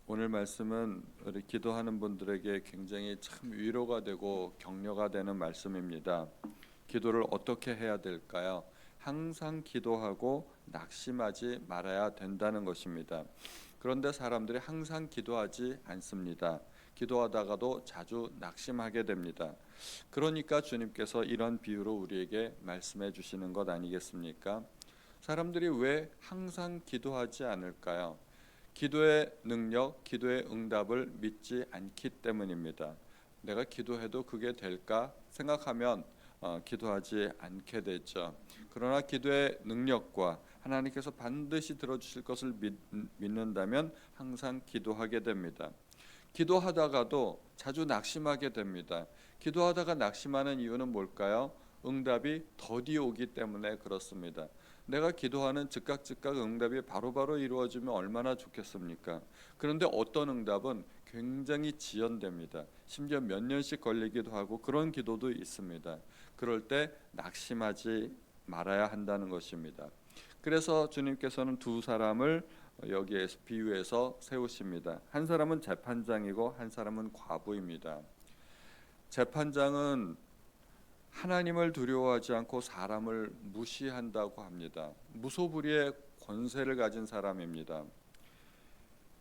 오늘 말씀은 우리 기도하는 분들에게 굉장히 참 위로가 되고 격려가 되는 말씀입니다. 기도를 어떻게 해야 될까요? 항상 기도하고 낙심하지 말아야 된다는 것입니다. 그런데 사람들이 항상 기도하지 않습니다. 기도하다가도 자주 낙심하게 됩니다. 그러니까 주님께서 이런 비유로 우리에게 말씀해 주시는 것 아니겠습니까? 사람들이 왜 항상 기도하지 않을까요? 기도의 능력, 기도의 응답을 믿지 않기 때문입니다. 내가 기도해도 그게 될까 생각하면 기도하지 않게 되죠. 그러나 기도의 능력과 하나님께서 반드시 들어주실 것을 믿는다면 항상 기도하게 됩니다. 기도하다가도 자주 낙심하게 됩니다. 기도하다가 낙심하는 이유는 뭘까요? 응답이 더디 오기 때문에 그렇습니다. 내가 기도하는 즉각 응답이 바로바로 이루어지면 얼마나 좋겠습니까? 그런데 어떤 응답은 굉장히 지연됩니다. 심지어 몇 년씩 걸리기도 하고 그런 기도도 있습니다. 그럴 때 낙심하지 말아야 한다는 것입니다. 그래서 주님께서는 두 사람을 여기에서 비유해서 세우십니다. 한 사람은 재판장이고 한 사람은 과부입니다. 재판장은 하나님을 두려워하지 않고 사람을 무시한다고 합니다. 무소불위의 권세를 가진 사람입니다.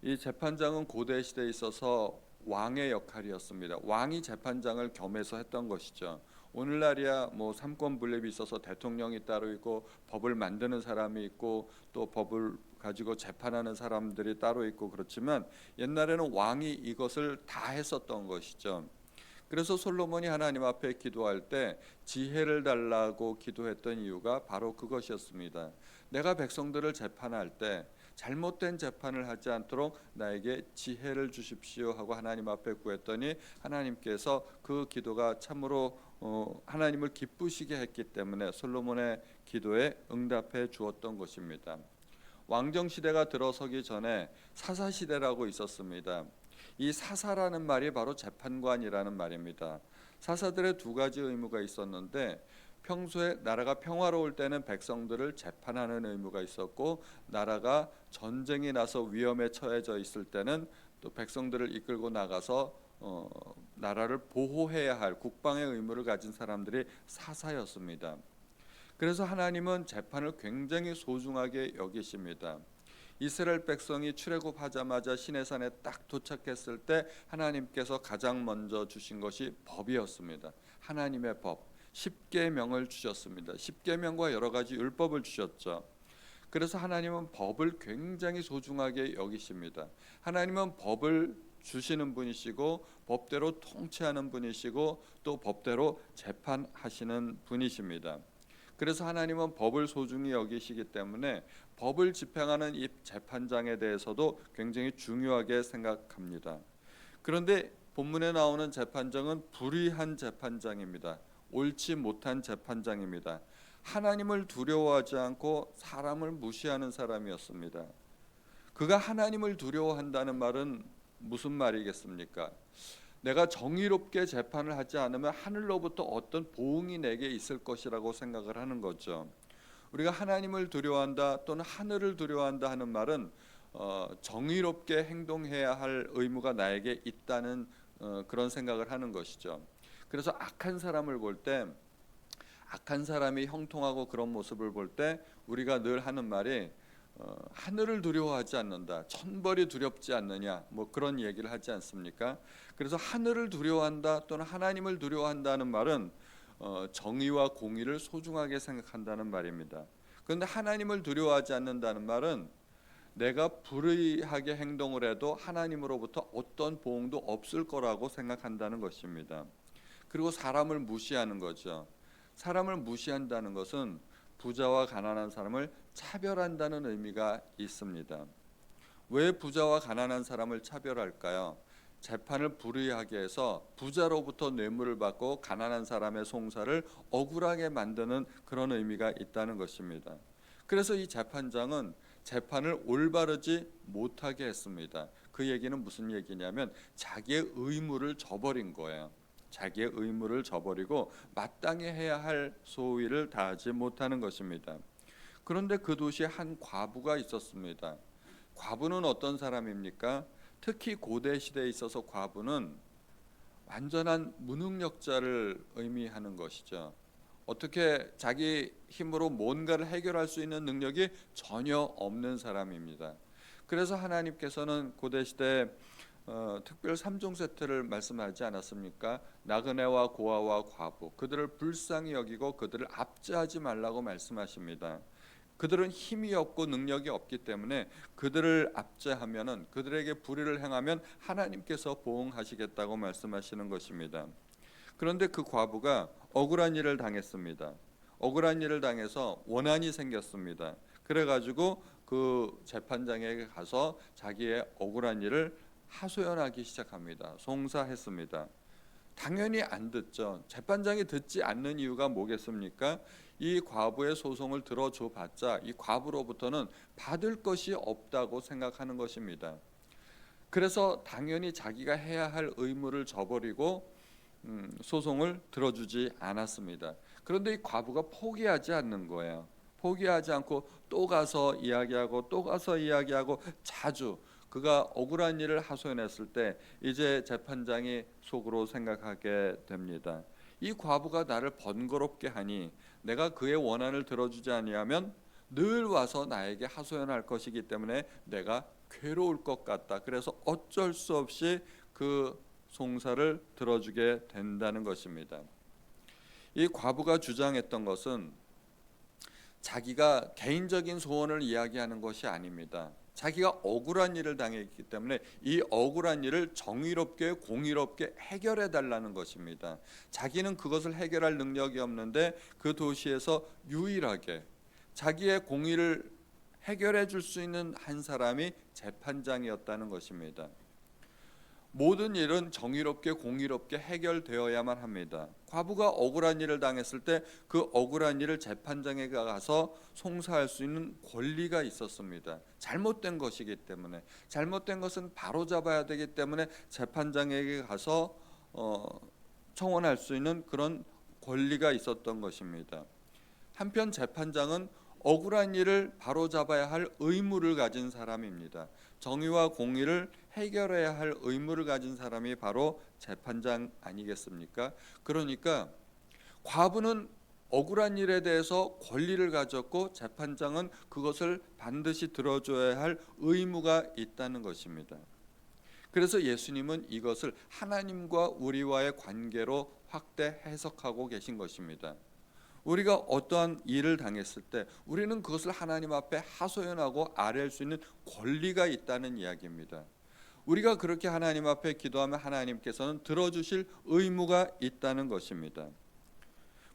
이 재판장은 고대 시대에 있어서 왕의 역할이었습니다. 왕이 재판장을 겸해서 했던 것이죠. 오늘날이야 뭐 삼권 분립이 있어서 대통령이 따로 있고 법을 만드는 사람이 있고 또 법을 가지고 재판하는 사람들이 따로 있고 그렇지만 옛날에는 왕이 이것을 다 했었던 것이죠. 그래서 솔로몬이 하나님 앞에 기도할 때 지혜를 달라고 기도했던 이유가 바로 그것이었습니다. 내가 백성들을 재판할 때 잘못된 재판을 하지 않도록 나에게 지혜를 주십시오 하고 하나님 앞에 구했더니 하나님께서 그 기도가 참으로 하나님을 기쁘시게 했기 때문에 솔로몬의 기도에 응답해 주었던 것입니다. 왕정 시대가 들어서기 전에 사사 시대라고 있었습니다. 이 사사라는 말이 바로 재판관이라는 말입니다. 사사들의 두 가지 의무가 있었는데 평소에 나라가 평화로울 때는 백성들을 재판하는 의무가 있었고 나라가 전쟁이 나서 위험에 처해져 있을 때는 또 백성들을 이끌고 나가서 나라를 보호해야 할 국방의 의무를 가진 사람들이 사사였습니다. 그래서 하나님은 재판을 굉장히 소중하게 여기십니다. 이스라엘 백성이 출애굽하자마자 시내산에 딱 도착했을 때 하나님께서 가장 먼저 주신 것이 법이었습니다. 하나님의 법, 십계명을 주셨습니다. 십계명과 여러 가지 율법을 주셨죠. 그래서 하나님은 법을 굉장히 소중하게 여기십니다. 하나님은 법을 주시는 분이시고 법대로 통치하는 분이시고 또 법대로 재판하시는 분이십니다. 그래서 하나님은 법을 소중히 여기시기 때문에 법을 집행하는 이 재판장에 대해서도 굉장히 중요하게 생각합니다. 그런데 본문에 나오는 재판장은 불의한 재판장입니다. 옳지 못한 재판장입니다. 하나님을 두려워하지 않고 사람을 무시하는 사람이었습니다. 그가 하나님을 두려워한다는 말은 무슨 말이겠습니까? 내가 정의롭게 재판을 하지 않으면 하늘로부터 어떤 보응이 내게 있을 것이라고 생각을 하는 거죠. 우리가 하나님을 두려워한다 또는 하늘을 두려워한다 하는 말은 정의롭게 행동해야 할 의무가 나에게 있다는 그런 생각을 하는 것이죠. 그래서 악한 사람을 볼 때, 악한 사람이 형통하고 그런 모습을 볼 때 우리가 늘 하는 말이 하늘을 두려워하지 않는다, 천벌이 두렵지 않느냐, 뭐 그런 얘기를 하지 않습니까? 그래서 하늘을 두려워한다 또는 하나님을 두려워한다는 말은 정의와 공의를 소중하게 생각한다는 말입니다. 그런데 하나님을 두려워하지 않는다는 말은 내가 불의하게 행동을 해도 하나님으로부터 어떤 보응도 없을 거라고 생각한다는 것입니다. 그리고 사람을 무시하는 거죠. 사람을 무시한다는 것은 부자와 가난한 사람을 차별한다는 의미가 있습니다. 왜 부자와 가난한 사람을 차별할까요? 재판을 불의하게 해서 부자로부터 뇌물을 받고 가난한 사람의 송사를 억울하게 만드는 그런 의미가 있다는 것입니다. 그래서 이 재판장은 재판을 올바르지 못하게 했습니다. 그 얘기는 무슨 얘기냐면 자기의 의무를 저버린 거예요. 자기의 의무를 저버리고 마땅히 해야 할 소위를 다하지 못하는 것입니다. 그런데 그 도시에 한 과부가 있었습니다. 과부는 어떤 사람입니까? 특히 고대 시대에 있어서 과부는 완전한 무능력자를 의미하는 것이죠. 어떻게 자기 힘으로 뭔가를 해결할 수 있는 능력이 전혀 없는 사람입니다. 그래서 하나님께서는 고대 시대 특별 3종 세트를 말씀하지 않았습니까? 나그네와 고아와 과부, 그들을 불쌍히 여기고 그들을 압제하지 말라고 말씀하십니다. 그들은 힘이 없고 능력이 없기 때문에 그들을 압제하면은, 그들에게 불의를 행하면 하나님께서 보응하시겠다고 말씀하시는 것입니다. 그런데 그 과부가 억울한 일을 당했습니다. 억울한 일을 당해서 원한이 생겼습니다. 그래가지고 그 재판장에게 가서 자기의 억울한 일을 하소연하기 시작합니다. 송사했습니다. 당연히 안 듣죠. 재판장이 듣지 않는 이유가 뭐겠습니까? 이 과부의 소송을 들어줘 봤자 이 과부로부터는 받을 것이 없다고 생각하는 것입니다. 그래서 당연히 자기가 해야 할 의무를 저버리고 소송을 들어주지 않았습니다. 그런데 이 과부가 포기하지 않는 거예요. 포기하지 않고 또 가서 이야기하고 또 가서 이야기하고, 자주 그가 억울한 일을 하소연했을 때 이제 재판장이 속으로 생각하게 됩니다. 이 과부가 나를 번거롭게 하니 내가 그의 원한을 들어주지 아니하면 늘 와서 나에게 하소연할 것이기 때문에 내가 괴로울 것 같다. 그래서 어쩔 수 없이 그 송사를 들어주게 된다는 것입니다. 이 과부가 주장했던 것은 자기가 개인적인 소원을 이야기하는 것이 아닙니다. 자기가 억울한 일을 당했기 때문에 이 억울한 일을 정의롭게 공의롭게 해결해 달라는 것입니다. 자기는 그것을 해결할 능력이 없는데 그 도시에서 유일하게 자기의 공의를 해결해 줄 수 있는 한 사람이 재판장이었다는 것입니다. 모든 일은 정의롭게 공의롭게 해결되어야만 합니다. 과부가 억울한 일을 당했을 때 그 억울한 일을 재판장에 가서 송사할 수 있는 권리가 있었습니다. 잘못된 것이기 때문에, 잘못된 것은 바로잡아야 되기 때문에 재판장에게 가서 청원할 수 있는 그런 권리가 있었던 것입니다. 한편 재판장은 억울한 일을 바로잡아야 할 의무를 가진 사람입니다. 정의와 공의를 해결해야 할 의무를 가진 사람이 바로 재판장 아니겠습니까? 그러니까 과부는 억울한 일에 대해서 권리를 가졌고 재판장은 그것을 반드시 들어줘야 할 의무가 있다는 것입니다. 그래서 예수님은 이것을 하나님과 우리와의 관계로 확대 해석하고 계신 것입니다. 우리가 어떠한 일을 당했을 때 우리는 그것을 하나님 앞에 하소연하고 아뢰할 수 있는 권리가 있다는 이야기입니다. 우리가 그렇게 하나님 앞에 기도하면 하나님께서는 들어주실 의무가 있다는 것입니다.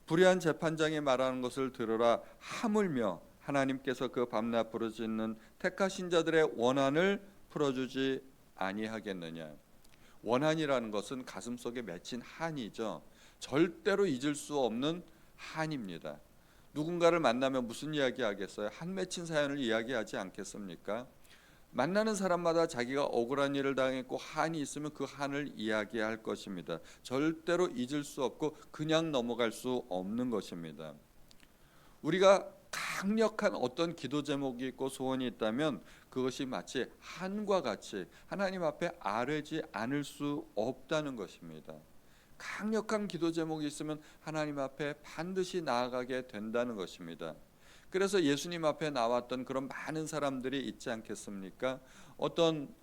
불의한 재판장이 말하는 것을 들으라 하물며 하나님께서 그 밤낮 부르짖는 택하신 자들의 원한을 풀어주지 아니하겠느냐. 원한이라는 것은 가슴속에 맺힌 한이죠. 절대로 잊을 수 없는 한입니다. 누군가를 만나면 무슨 이야기 하겠어요? 한 맺힌 사연을 이야기하지 않겠습니까? 만나는 사람마다 자기가 억울한 일을 당했고 한이 있으면 그 한을 이야기할 것입니다. 절대로 잊을 수 없고 그냥 넘어갈 수 없는 것입니다. 우리가 강력한 어떤 기도 제목이 있고 소원이 있다면 그것이 마치 한과 같이 하나님 앞에 아뢰지 않을 수 없다는 것입니다. 강력한 기도 제목이 있으면 하나님 앞에 반드시 나아가게 된다는 것입니다. 그래서 예수님 앞에 나왔던 그런 많은 사람들이 있지 않겠습니까? 어떤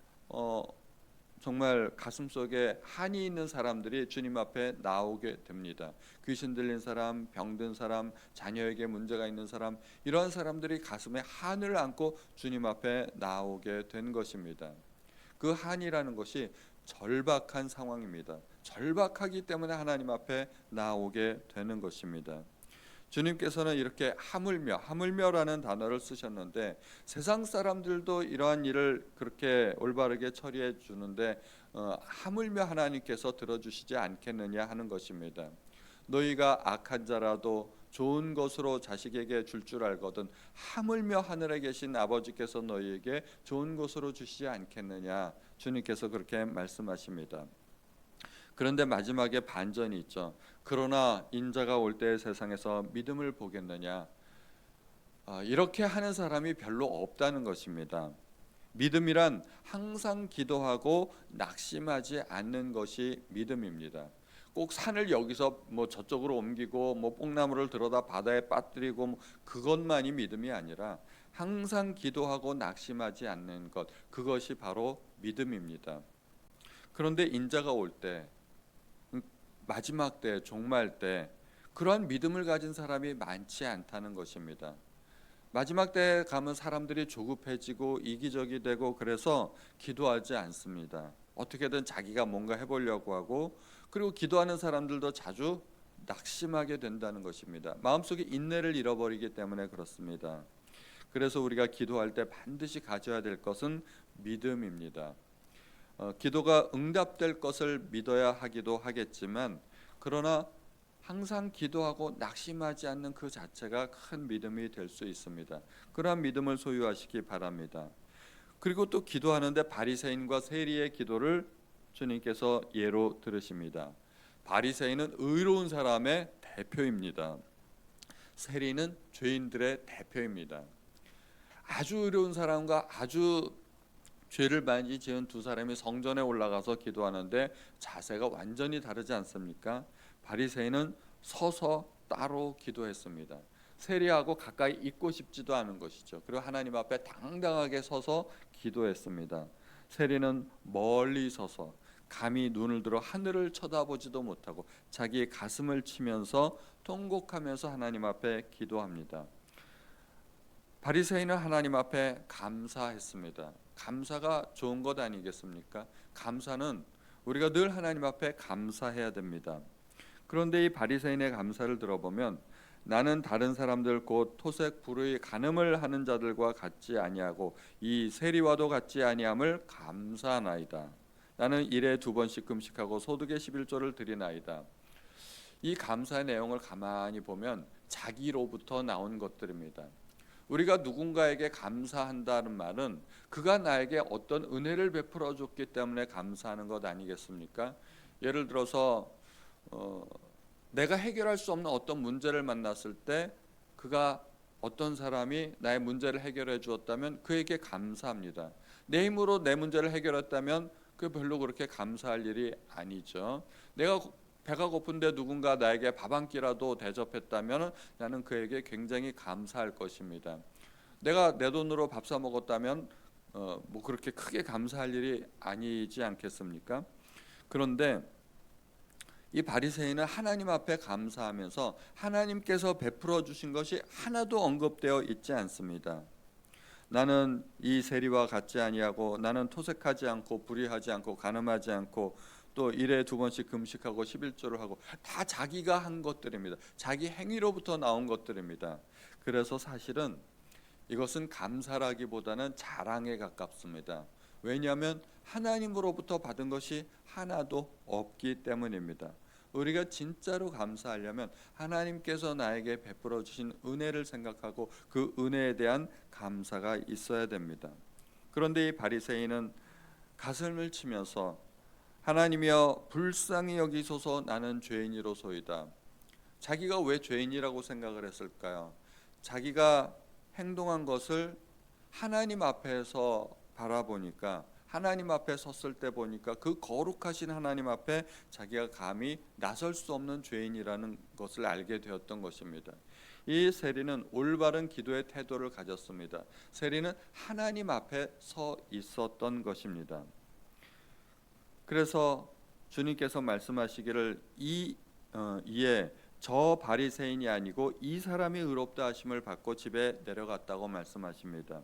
정말 가슴속에 한이 있는 사람들이 주님 앞에 나오게 됩니다. 귀신 들린 사람, 병든 사람, 자녀에게 문제가 있는 사람, 이런 사람들이 가슴에 한을 안고 주님 앞에 나오게 된 것입니다. 그 한이라는 것이 절박한 상황입니다. 절박하기 때문에 하나님 앞에 나오게 되는 것입니다. 주님께서는 이렇게 하물며라는 단어를 쓰셨는데 세상 사람들도 이러한 일을 그렇게 올바르게 처리해 주는데 하물며 하나님께서 들어주시지 않겠느냐 하는 것입니다. 너희가 악한 자라도 좋은 것으로 자식에게 줄 줄 알거든 하물며 하늘에 계신 아버지께서 너희에게 좋은 것으로 주시지 않겠느냐, 주님께서 그렇게 말씀하십니다. 그런데 마지막에 반전이 있죠. 그러나 인자가 올 때 세상에서 믿음을 보겠느냐. 이렇게 하는 사람이 별로 없다는 것입니다. 믿음이란 항상 기도하고 낙심하지 않는 것이 믿음입니다. 꼭 산을 여기서 뭐 저쪽으로 옮기고 뭐 뽕나무를 들어다 바다에 빠뜨리고 뭐 그것만이 믿음이 아니라 항상 기도하고 낙심하지 않는 것, 그것이 바로 믿음입니다. 그런데 인자가 올 때, 마지막 때, 종말 때 그러한 믿음을 가진 사람이 많지 않다는 것입니다. 마지막 때에 가면 사람들이 조급해지고 이기적이 되고 그래서 기도하지 않습니다. 어떻게든 자기가 뭔가 해보려고 하고, 그리고 기도하는 사람들도 자주 낙심하게 된다는 것입니다. 마음속에 인내를 잃어버리기 때문에 그렇습니다. 그래서 우리가 기도할 때 반드시 가져야 될 것은 믿음입니다. 기도가 응답될 것을 믿어야 하기도 하겠지만, 그러나 항상 기도하고 낙심하지 않는 그 자체가 큰 믿음이 될 수 있습니다. 그러한 믿음을 소유하시기 바랍니다. 그리고 또 기도하는데 바리새인과 세리의 기도를 주님께서 예로 들으십니다. 바리새인은 의로운 사람의 대표입니다. 세리는 죄인들의 대표입니다. 아주 의로운 사람과 아주 죄를 많이 지은 두 사람이 성전에 올라가서 기도하는데 자세가 완전히 다르지 않습니까? 바리새인은 서서 따로 기도했습니다. 세리하고 가까이 있고 싶지도 않은 것이죠. 그리고 하나님 앞에 당당하게 서서 기도했습니다. 세리는 멀리 서서 감히 눈을 들어 하늘을 쳐다보지도 못하고 자기의 가슴을 치면서 통곡하면서 하나님 앞에 기도합니다. 바리새인은 하나님 앞에 감사했습니다. 감사가 좋은 것 아니겠습니까? 감사는 우리가 늘 하나님 앞에 감사해야 됩니다. 그런데 이 바리새인의 감사를 들어보면, 나는 다른 사람들 곧 토색 불의 간음을 하는 자들과 같지 아니하고 이 세리와도 같지 아니함을 감사하나이다. 나는 일에 2번씩 금식하고 소득의 11조를 드리나이다. 이 감사의 내용을 가만히 보면 자기로부터 나온 것들입니다. 우리가 누군가에게 감사한다는 말은 그가 나에게 어떤 은혜를 베풀어 줬기 때문에 감사하는 것 아니겠습니까? 예를 들어서 내가 해결할 수 없는 어떤 문제를 만났을 때 그가, 어떤 사람이 나의 문제를 해결해 주었다면 그에게 감사합니다. 내 힘으로 내 문제를 해결했다면 그 별로 그렇게 감사할 일이 아니죠. 내가 배가 고픈데 누군가 나에게 밥 한 끼라도 대접했다면 나는 그에게 굉장히 감사할 것입니다. 내가 내 돈으로 밥 사 먹었다면 뭐 그렇게 크게 감사할 일이 아니지 않겠습니까? 그런데 이 바리새인은 하나님 앞에 감사하면서 하나님께서 베풀어 주신 것이 하나도 언급되어 있지 않습니다. 나는 이 세리와 같지 아니하고 나는 토색하지 않고 불의하지 않고 간음하지 않고 또 일에 2번씩 금식하고 11조를 하고, 다 자기가 한 것들입니다. 자기 행위로부터 나온 것들입니다. 그래서 사실은 이것은 감사라기보다는 자랑에 가깝습니다. 왜냐하면 하나님으로부터 받은 것이 하나도 없기 때문입니다. 우리가 진짜로 감사하려면 하나님께서 나에게 베풀어 주신 은혜를 생각하고 그 은혜에 대한 감사가 있어야 됩니다. 그런데 이 바리새인은 가슴을 치면서 하나님이여 불쌍히 여기소서 나는 죄인이로소이다. 자기가 왜 죄인이라고 생각을 했을까요? 자기가 행동한 것을 하나님 앞에서 바라보니까, 하나님 앞에 섰을 때 보니까 그 거룩하신 하나님 앞에 자기가 감히 나설 수 없는 죄인이라는 것을 알게 되었던 것입니다. 이 세리는 올바른 기도의 태도를 가졌습니다. 세리는 하나님 앞에 서 있었던 것입니다. 그래서 주님께서 말씀하시기를 이에 저 바리새인이 아니고 이 사람이 의롭다 하심을 받고 집에 내려갔다고 말씀하십니다.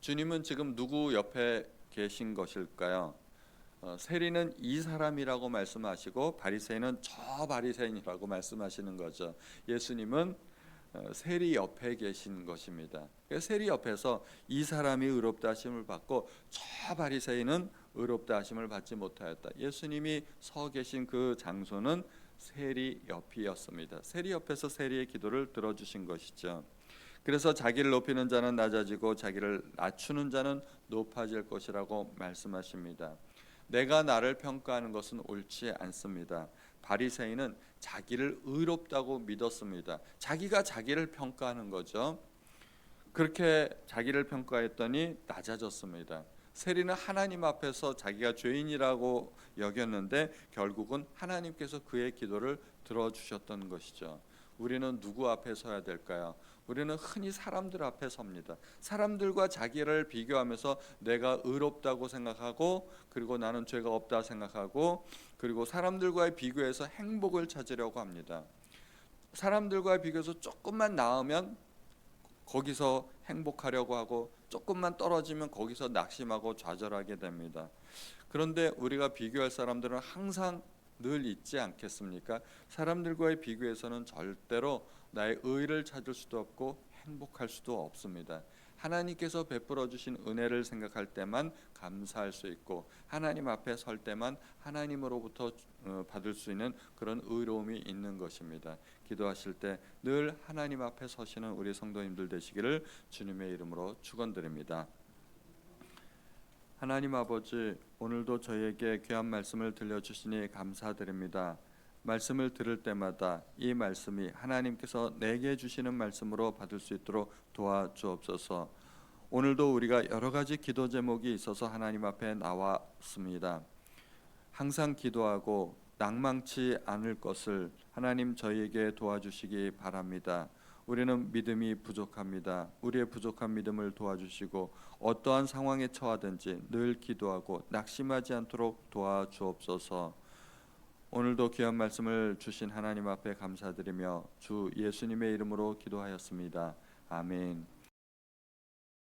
주님은 지금 누구 옆에 계신 것일까요? 세리는 이 사람이라고 말씀하시고 바리새인은 저 바리새인이라고 말씀하시는 거죠. 예수님은 세리 옆에 계신 것입니다. 세리 옆에서 이 사람이 의롭다 하심을 받고 저 바리새인은 의롭다 하심을 받지 못하였다. 예수님이 서 계신 그 장소는 세리 옆이었습니다. 세리 옆에서 세리의 기도를 들어주신 것이죠. 그래서 자기를 높이는 자는 낮아지고 자기를 낮추는 자는 높아질 것이라고 말씀하십니다. 내가 나를 평가하는 것은 옳지 않습니다. 바리새인은 자기를 의롭다고 믿었습니다. 자기가 자기를 평가하는 거죠. 그렇게 자기를 평가했더니 낮아졌습니다. 세리는 하나님 앞에서 자기가 죄인이라고 여겼는데 결국은 하나님께서 그의 기도를 들어주셨던 것이죠. 우리는 누구 앞에 서야 될까요? 우리는 흔히 사람들 앞에 섭니다. 사람들과 자기를 비교하면서 내가 의롭다고 생각하고, 그리고 나는 죄가 없다 생각하고, 그리고 사람들과의 비교해서 행복을 찾으려고 합니다. 사람들과의 비교해서 조금만 나으면 거기서 행복하려고 하고, 조금만 떨어지면 거기서 낙심하고 좌절하게 됩니다. 그런데 우리가 비교할 사람들은 항상 늘 있지 않겠습니까? 사람들과의 비교에서는 절대로 나의 의를 찾을 수도 없고 행복할 수도 없습니다. 하나님께서 베풀어 주신 은혜를 생각할 때만 감사할 수 있고, 하나님 앞에 설 때만 하나님으로부터 받을 수 있는 그런 의로움이 있는 것입니다. 기도하실 때 늘 하나님 앞에 서시는 우리 성도님들 되시기를 주님의 이름으로 축원드립니다. 하나님 아버지, 오늘도 저희에게 귀한 말씀을 들려주시니 감사드립니다. 말씀을 들을 때마다 이 말씀이 하나님께서 내게 주시는 말씀으로 받을 수 있도록 도와주옵소서. 오늘도 우리가 여러 가지 기도 제목이 있어서 하나님 앞에 나왔습니다. 항상 기도하고 낭망치 않을 것을 하나님 저희에게 도와주시기 바랍니다. 우리는 믿음이 부족합니다. 우리의 부족한 믿음을 도와주시고 어떠한 상황에 처하든지 늘 기도하고 낙심하지 않도록 도와주옵소서. 오늘도 귀한 말씀을 주신 하나님 앞에 감사드리며 주 예수님의 이름으로 기도하였습니다. 아멘.